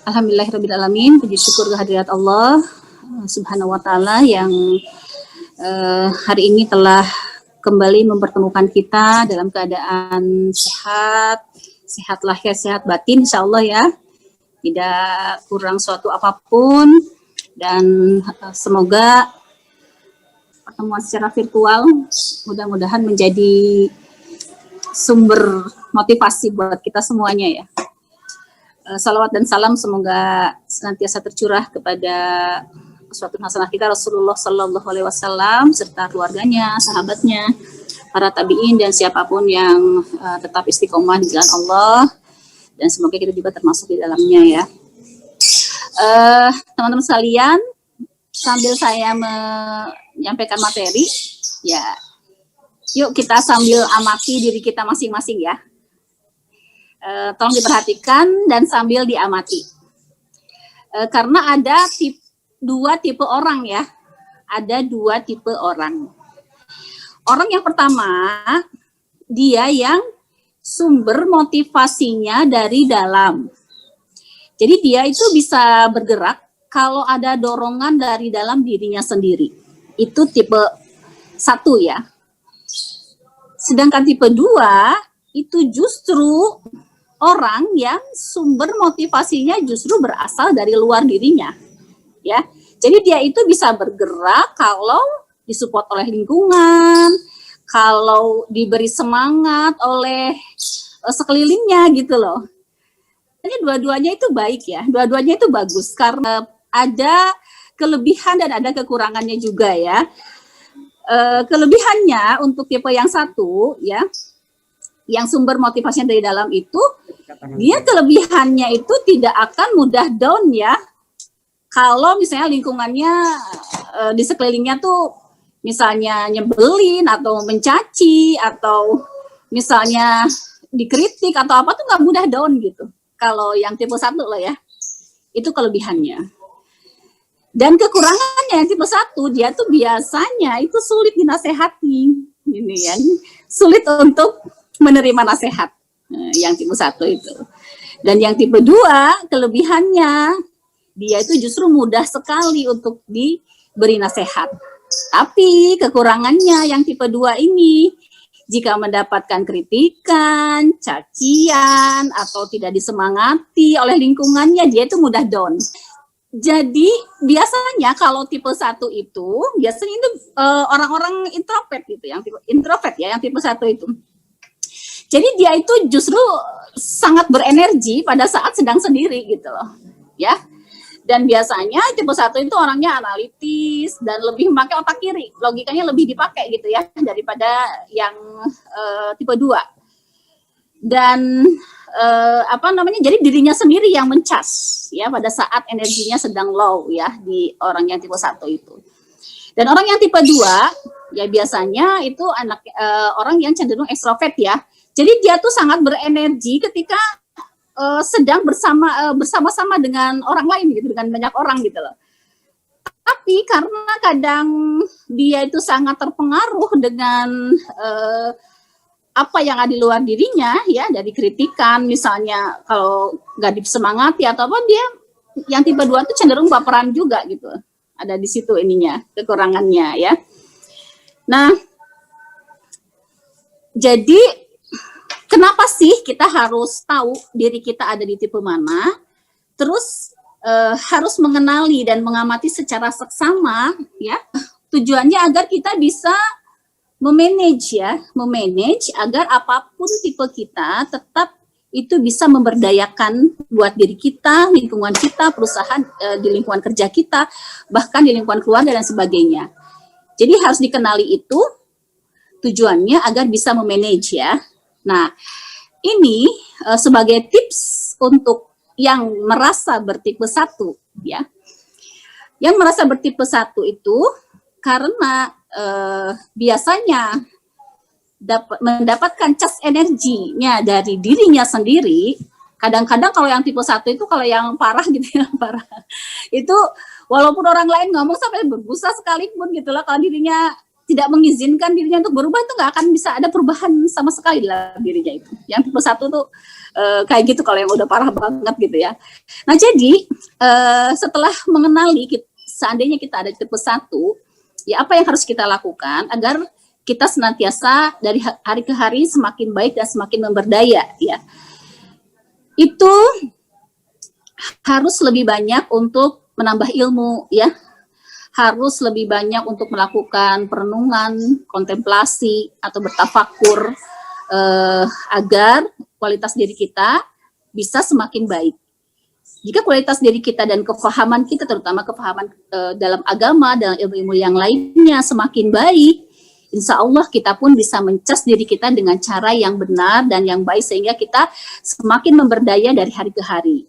Alhamdulillahirrabbilalamin, puji syukur kehadirat Allah subhanahu wa ta'ala yang hari ini telah kembali mempertemukan kita dalam keadaan sehat, sehat lahir, sehat batin insya Allah ya, tidak kurang suatu apapun, dan semoga pertemuan secara virtual mudah-mudahan menjadi sumber motivasi buat kita semuanya ya. Salawat dan salam semoga senantiasa tercurah kepada uswatun hasanah kita Rasulullah Sallallahu Alaihi Wasallam serta keluarganya, sahabatnya, para tabiin dan siapapun yang tetap istiqomah di jalan Allah, dan semoga kita juga termasuk di dalamnya ya. Teman-teman sekalian, sambil saya menyampaikan materi, ya, yuk kita sambil amati diri kita masing-masing ya. Tolong diperhatikan dan sambil diamati. Karena ada dua tipe orang ya. Ada dua tipe orang. Orang yang pertama, dia yang sumber motivasinya dari dalam. Jadi dia itu bisa bergerak kalau ada dorongan dari dalam dirinya sendiri. Itu tipe 1 ya. Sedangkan tipe 2 itu justru orang yang sumber motivasinya justru berasal dari luar dirinya, ya. Jadi dia itu bisa bergerak kalau disupport oleh lingkungan, kalau diberi semangat oleh sekelilingnya gitu loh. Jadi dua-duanya itu baik ya, dua-duanya itu bagus karena ada kelebihan dan ada kekurangannya juga ya. Kelebihannya untuk tipe yang 1 ya, yang sumber motivasinya dari dalam itu, dia kelebihannya itu tidak akan mudah down ya. Kalau misalnya lingkungannya di sekelilingnya tuh misalnya nyebelin atau mencaci atau misalnya dikritik atau apa tuh nggak mudah down gitu. Kalau yang tipe 1 loh ya, itu kelebihannya. Dan kekurangannya yang tipe 1, dia tuh biasanya itu sulit dinasehati, ini ya, sulit untuk menerima nasihat, yang tipe 1 itu. Dan yang tipe 2, kelebihannya, dia itu justru mudah sekali untuk diberi nasihat. Tapi kekurangannya yang tipe 2 ini, jika mendapatkan kritikan, cacian, atau tidak disemangati oleh lingkungannya, dia itu mudah down. Jadi biasanya kalau tipe 1 itu, biasanya itu orang-orang introvert gitu, yang tipe introvert ya, yang tipe 1 itu. Jadi dia itu justru sangat berenergi pada saat sedang sendiri gitu loh, ya. Dan biasanya tipe 1 itu orangnya analitis dan lebih memakai otak kiri, logikanya lebih dipakai gitu ya daripada yang tipe 2. Dan jadi dirinya sendiri yang mencas ya pada saat energinya sedang low ya di orang yang tipe 1 itu. Dan orang yang tipe 2 ya biasanya itu orang yang cenderung ekstrovert ya. Jadi dia tuh sangat berenergi ketika sedang bersama-sama dengan orang lain gitu, dengan banyak orang gitu loh. Tapi karena kadang dia itu sangat terpengaruh dengan apa yang ada di luar dirinya ya, dari kritikan misalnya, kalau nggak disemangati atau apa, dia yang tipe 2 itu cenderung baperan juga gitu. Ada di situ ininya, kekurangannya ya. Nah, jadi kenapa sih kita harus tahu diri kita ada di tipe mana? Terus harus mengenali dan mengamati secara seksama ya. Tujuannya agar kita bisa memanage agar apapun tipe kita tetap itu bisa memberdayakan buat diri kita, lingkungan kita, perusahaan, di lingkungan kerja kita, bahkan di lingkungan keluarga dan sebagainya. Jadi harus dikenali itu tujuannya agar bisa memanage ya. Nah, ini sebagai tips untuk yang merasa bertipe 1 ya. Yang merasa bertipe 1 itu karena biasanya mendapatkan cas energinya dari dirinya sendiri. Kadang-kadang kalau yang tipe 1 itu, kalau yang parah gitu ya, parah. Itu walaupun orang lain ngomong sampai berbusa sekalipun gitu lah, kalau dirinya tidak mengizinkan dirinya untuk berubah, itu nggak akan bisa ada perubahan sama sekali dalam dirinya itu. Yang tipe 1 tuh kayak gitu kalau yang udah parah banget gitu ya. Nah jadi setelah mengenali seandainya kita ada tipe 1, ya apa yang harus kita lakukan agar kita senantiasa dari hari ke hari semakin baik dan semakin memberdaya ya. Itu harus lebih banyak untuk menambah ilmu ya. Harus lebih banyak untuk melakukan perenungan, kontemplasi, atau bertafakur agar kualitas diri kita bisa semakin baik. Jika kualitas diri kita dan kefahaman kita, terutama kefahaman dalam agama, dalam ilmu-ilmu yang lainnya semakin baik, insya Allah kita pun bisa mencas diri kita dengan cara yang benar dan yang baik, sehingga kita semakin memberdaya dari hari ke hari.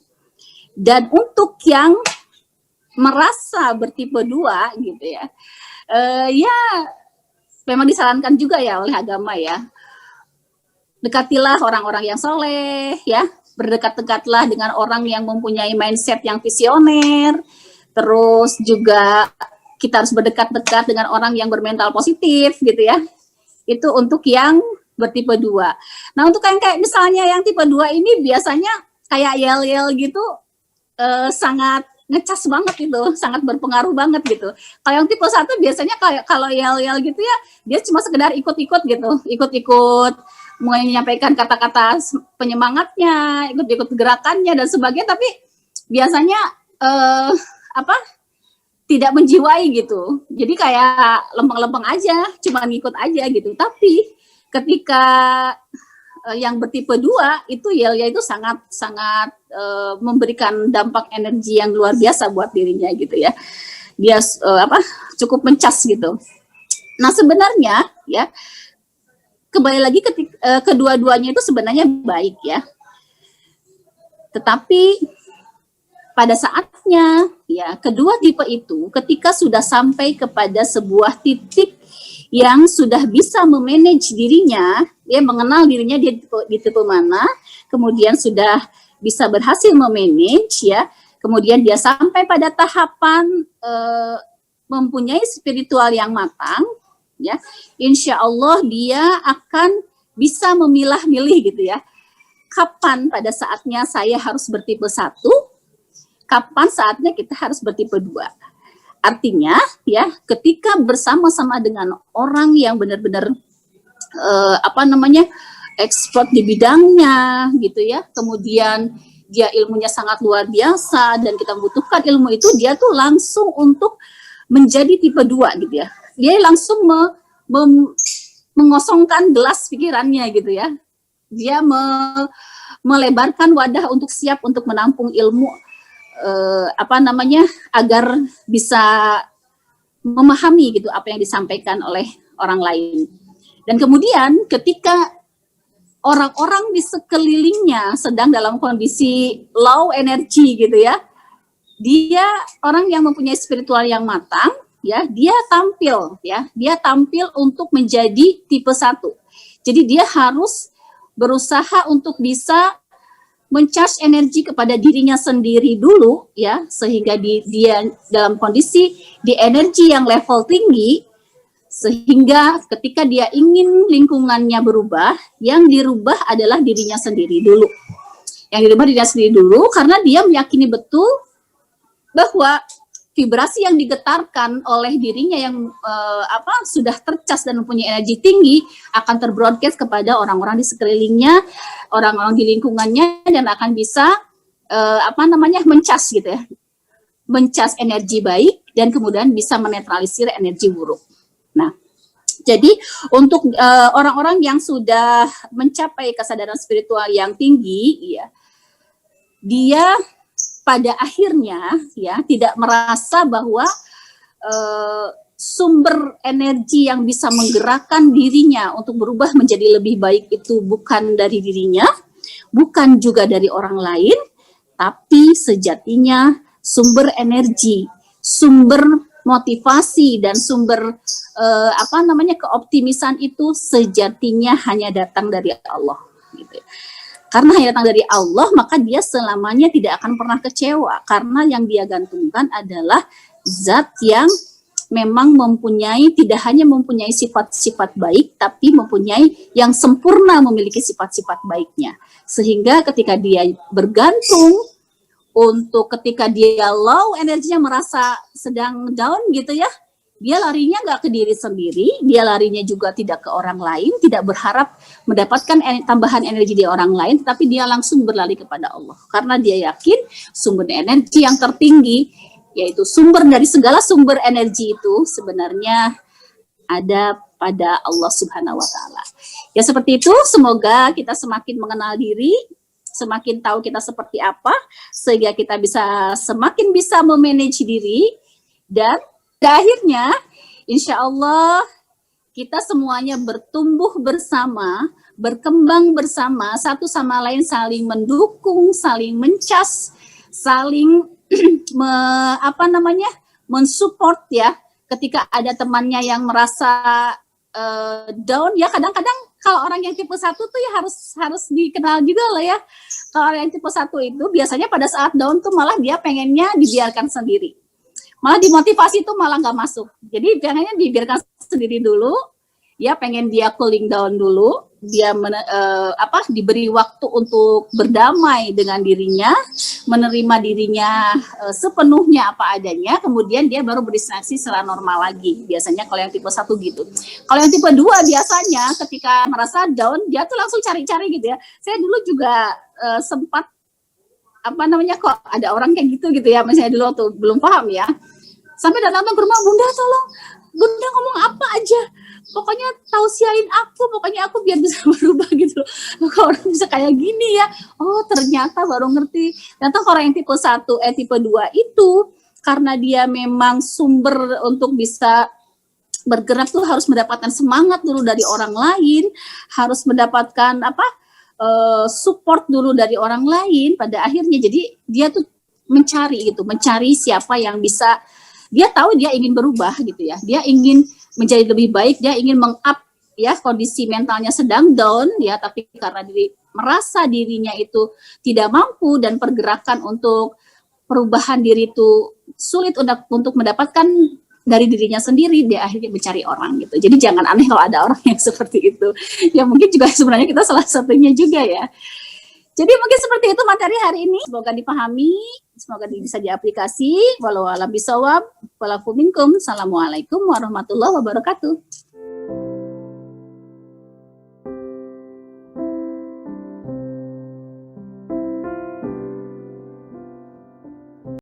Dan untuk yang merasa bertipe 2 gitu ya, ya memang disarankan juga ya oleh agama ya, dekatilah orang-orang yang soleh ya, berdekat-dekatlah dengan orang yang mempunyai mindset yang visioner, terus juga kita harus berdekat-dekat dengan orang yang bermental positif gitu ya. Itu untuk yang bertipe 2. Nah untuk yang kayak misalnya yang tipe 2 ini biasanya kayak yel-yel gitu, sangat ngecas banget gitu, sangat berpengaruh banget gitu. Kalau yang tipe 1 biasanya kayak kalau yel-yel gitu ya, dia cuma sekedar ikut-ikut gitu, ikut-ikut menyampaikan kata-kata penyemangatnya, ikut-ikut gerakannya dan sebagainya, tapi biasanya tidak menjiwai gitu. Jadi kayak lempeng-lempeng aja, cuma ngikut aja gitu. Tapi ketika yang bertipe 2 itu yel-yel itu sangat memberikan dampak energi yang luar biasa buat dirinya gitu ya. Dia cukup mencas gitu. Nah sebenarnya ya, kembali lagi kedua-duanya itu sebenarnya baik ya. Tetapi pada saatnya ya, kedua tipe itu ketika sudah sampai kepada sebuah titik yang sudah bisa memanage dirinya, dia mengenal dirinya dia di tipe mana, kemudian sudah bisa berhasil memanage ya, kemudian dia sampai pada tahapan mempunyai spiritual yang matang ya, insya Allah dia akan bisa memilah-milih gitu ya, kapan pada saatnya saya harus bertipe 1, kapan saatnya kita harus bertipe 2. Artinya ya, ketika bersama-sama dengan orang yang benar-benar expert di bidangnya gitu ya, kemudian dia ilmunya sangat luar biasa dan kita membutuhkan ilmu itu, dia tuh langsung untuk menjadi tipe 2 gitu ya. Dia langsung mengosongkan gelas pikirannya gitu ya. Dia melebarkan wadah untuk siap untuk menampung ilmu agar bisa memahami gitu apa yang disampaikan oleh orang lain. Dan kemudian ketika orang-orang di sekelilingnya sedang dalam kondisi low energy gitu ya, dia orang yang mempunyai spiritual yang matang ya, dia tampil untuk menjadi tipe 1. Jadi dia harus berusaha untuk bisa mencharge energi kepada dirinya sendiri dulu ya, sehingga dia dalam kondisi di energi yang level tinggi, sehingga ketika dia ingin lingkungannya berubah, yang dirubah adalah dirinya sendiri dulu. Yang dirubah dirinya sendiri dulu karena dia meyakini betul bahwa vibrasi yang digetarkan oleh dirinya yang sudah tercas dan mempunyai energi tinggi akan terbroadcast kepada orang-orang di sekelilingnya, orang-orang di lingkungannya, dan akan bisa mencas gitu ya, mencas energi baik dan kemudian bisa menetralisir energi buruk. Nah, jadi untuk orang-orang yang sudah mencapai kesadaran spiritual yang tinggi, ya, dia pada akhirnya ya tidak merasa bahwa sumber energi yang bisa menggerakkan dirinya untuk berubah menjadi lebih baik itu bukan dari dirinya, bukan juga dari orang lain, tapi sejatinya sumber energi, sumber motivasi dan sumber keoptimisan itu sejatinya hanya datang dari Allah gitu. Karena hanya datang dari Allah, maka dia selamanya tidak akan pernah kecewa, karena yang dia gantungkan adalah zat yang memang tidak hanya mempunyai sifat-sifat baik, tapi mempunyai yang sempurna memiliki sifat-sifat baiknya. Sehingga ketika dia bergantung untuk ketika dia low energinya, merasa sedang down gitu ya, dia larinya nggak ke diri sendiri, dia larinya juga tidak ke orang lain, tidak berharap mendapatkan tambahan energi di orang lain, tapi dia langsung berlari kepada Allah. Karena dia yakin sumber energi yang tertinggi, yaitu sumber dari segala sumber energi itu sebenarnya ada pada Allah Subhanahu wa Ta'ala. Ya seperti itu, semoga kita semakin mengenal diri, semakin tahu kita seperti apa, sehingga kita semakin bisa memanage diri, dan akhirnya insya Allah kita semuanya bertumbuh bersama, berkembang bersama, satu sama lain saling mendukung, saling mencas, saling mensupport ya. Ketika ada temannya yang merasa down ya, kadang-kadang kalau orang yang tipe 1 tuh ya harus dikenal juga lah ya. Kalau orang yang tipe 1 itu biasanya pada saat down tuh malah dia pengennya dibiarkan sendiri. Malah dimotivasi itu malah nggak masuk. Jadi pengennya dibiarkan sendiri dulu, ya pengen dia cooling down dulu, dia diberi waktu untuk berdamai dengan dirinya, menerima dirinya sepenuhnya apa adanya, kemudian dia baru berdistraksi secara normal lagi. Biasanya kalau yang tipe 1 gitu. Kalau yang tipe 2 biasanya ketika merasa down, dia tuh langsung cari-cari gitu ya. Saya dulu juga sempat kok ada orang kayak gitu ya, misalnya dulu waktu belum paham ya, sampai datang ke rumah, Bunda tolong, Bunda ngomong apa aja, pokoknya tausiain aku, pokoknya aku biar bisa berubah gitu. Kok orang bisa kayak gini ya, oh ternyata baru ngerti. Ternyata orang yang tipe 1, tipe 2 itu, karena dia memang sumber untuk bisa bergerak tuh harus mendapatkan semangat dulu dari orang lain, harus mendapatkan support dulu dari orang lain. Pada akhirnya jadi dia tuh mencari siapa yang bisa, dia tahu dia ingin berubah gitu ya, dia ingin menjadi lebih baik, dia ingin meng-up ya, kondisi mentalnya sedang down ya, tapi karena merasa dirinya itu tidak mampu dan pergerakan untuk perubahan diri itu sulit untuk mendapatkan dari dirinya sendiri, dia akhirnya mencari orang gitu. Jadi jangan aneh kalau ada orang yang seperti itu. Ya mungkin juga sebenarnya kita salah satunya juga ya. Jadi mungkin seperti itu materi hari ini. Semoga dipahami, semoga bisa diaplikasi. Walau alam bisawab, walafu minkum. Assalamualaikum warahmatullahi wabarakatuh.